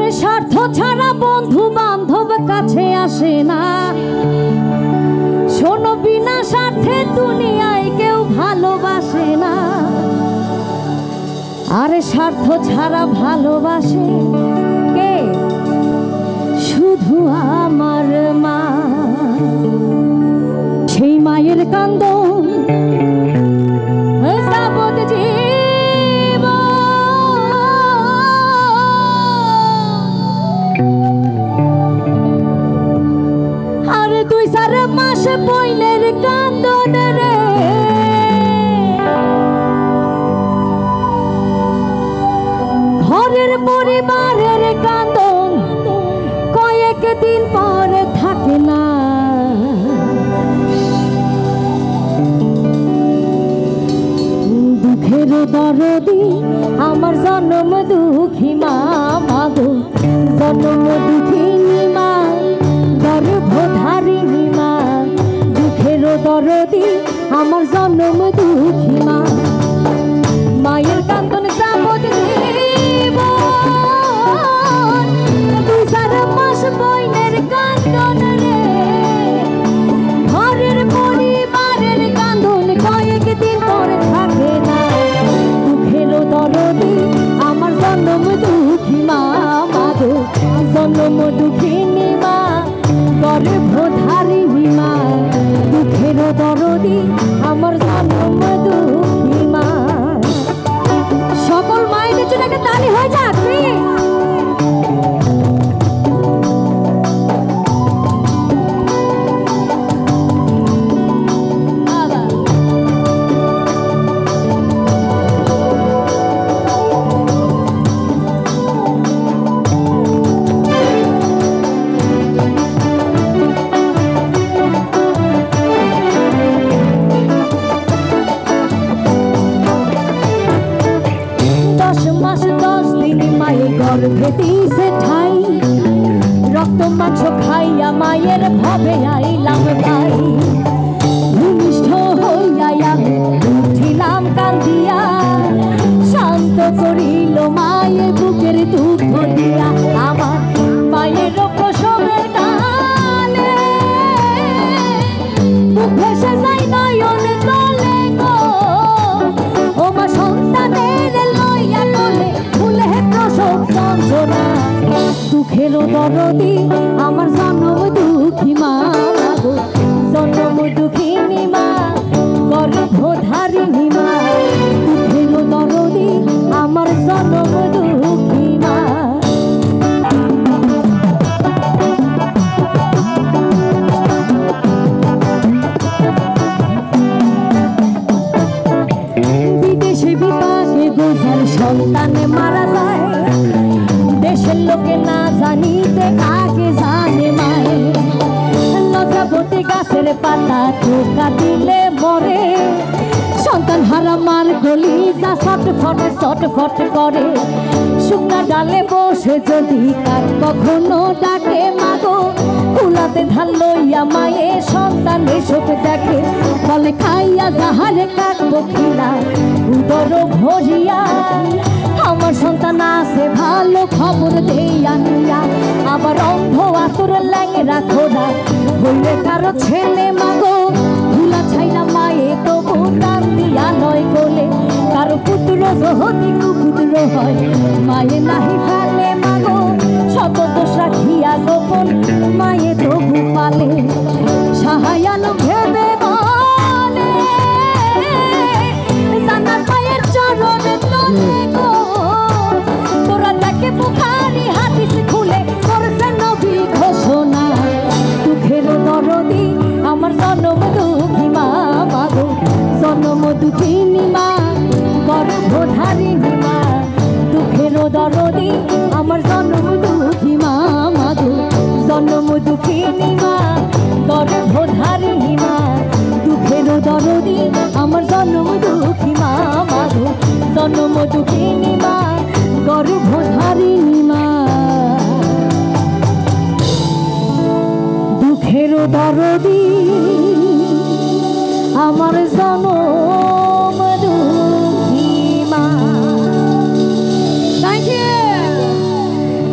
আরে স্বার্থ ছাড়া বন্ধু বান্ধব কাছে আসে না, শোনো বিনা স্বার্থে দুনিয়ায় কেউ ভালোবাসে না। আরে স্বার্থ ছাড়া ভালোবাসে কে? শুধু আমার মা। সেই মায়ের কান্দন যাবত জীবন। আরে 2-4 মাস বইনের কান্দন রে, ঘরের পরিবারের কান্দন কয়েকদিন পর থাকে না। দুঃখের দরদি আমার জন্ম দুঃখী মা, মাগো জন্ম দুঃখিনী মা, গর্ভধারিণী মা। দুঃখের দরদি আমার জন্ম দুঃখী মা, মায়ের কান্দন যাবত জীবন। 2-4 মাস বইনের কান্দন রে, ঘরের পরিবারের কান্দন কয়েকদিন পরে থাকে না। দুঃখের দরদি আমার জন্ম দুঃখী মা, মাগো জন্ম দুঃখিনী মা, গর্ভধারিণী মা। দুঃখের দরদি আমার জন্ম দুঃখী মা। সকল মায়েদের জন্য একটা তালি হয়ে যাক। গর্ভে দিছে ঠাই, রক্ত মাংস খাইয়া মায়ের ভবে আইলাম তাই। ভূমিষ্ঠ হইয়া আমি উঠিলাম কান্দিয়া, শান্ত করিল মায়ের বুকের দুঃখ দিয়া। আমার মায়ের প্রসবের কালে বুক ভেসে যাই নয়ন জলে গো। ও মা সন্তানের লইয়া কোলে ভুলে প্রসব যন্ত্রণা। দুঃখের দরদি আমার জন্ম দুঃখী মা, মাগো জন্ম দুঃখিনী মা, গর্ভধারিণী মা। দুঃখের দরদি আমার জন্ম দুঃখী মা। বিদেশে বিপাকে গোঝার সন্তানে মারা যায়, দেশের লোকে না জানিতে আগে জানে মায়ে। লজ্জাবতী গাছের পাতা টোকা দিলে মরে, সন্তান হারা মার গলি যা ছটফট করে। শুকনা ডালে বসে যদি কাক কখনো ডাকে মাগো, কুলাতে ধান লইয়া মায়ে সন্তান এসব দেখে। বলে খাইয়া যাহারে কাটবো খিলা উদর ভরিয়া, আমার সন্তান আছে ভালো খবর দেয়া নিয়া। আবার অন্ধ আতুর ল্যাংরা খোদা হইলে কারো ছেলে মাগো, ভুলা ছাইলা মায়ে তবু টান দিয়া নয় কোলে। কারো পুত্র যদি কুপুত্র হয় মায়ে নাহি ফেলে মাগো, শত দোষ রাখিয়া গোপন মায়ে তবু পালে। সাহায়ালো ভেবে বলে জান্নাত মায়ের চরণ তলে গো। তোরা দেখে বুখারী হাদিস খুলে করছে নবী ঘোষণা। দুঃখের দরদি আমার জন্ম দুঃখী মা, মাগো জন্ম দুঃখিনী মা, গর্ভধারিণী মা। দুঃখের দরদি আমার জন্ম দুঃখী মা, মাগো জন্ম দুঃখিনী মা, গর্ভধারিণী মা। দুঃখের দরদি আমার জন্ম দুঃখী মা, মাগো জন্ম দুঃখিনী মা, গর্ভধারিণী মা। দুঃখের দরদি আমার জন্ম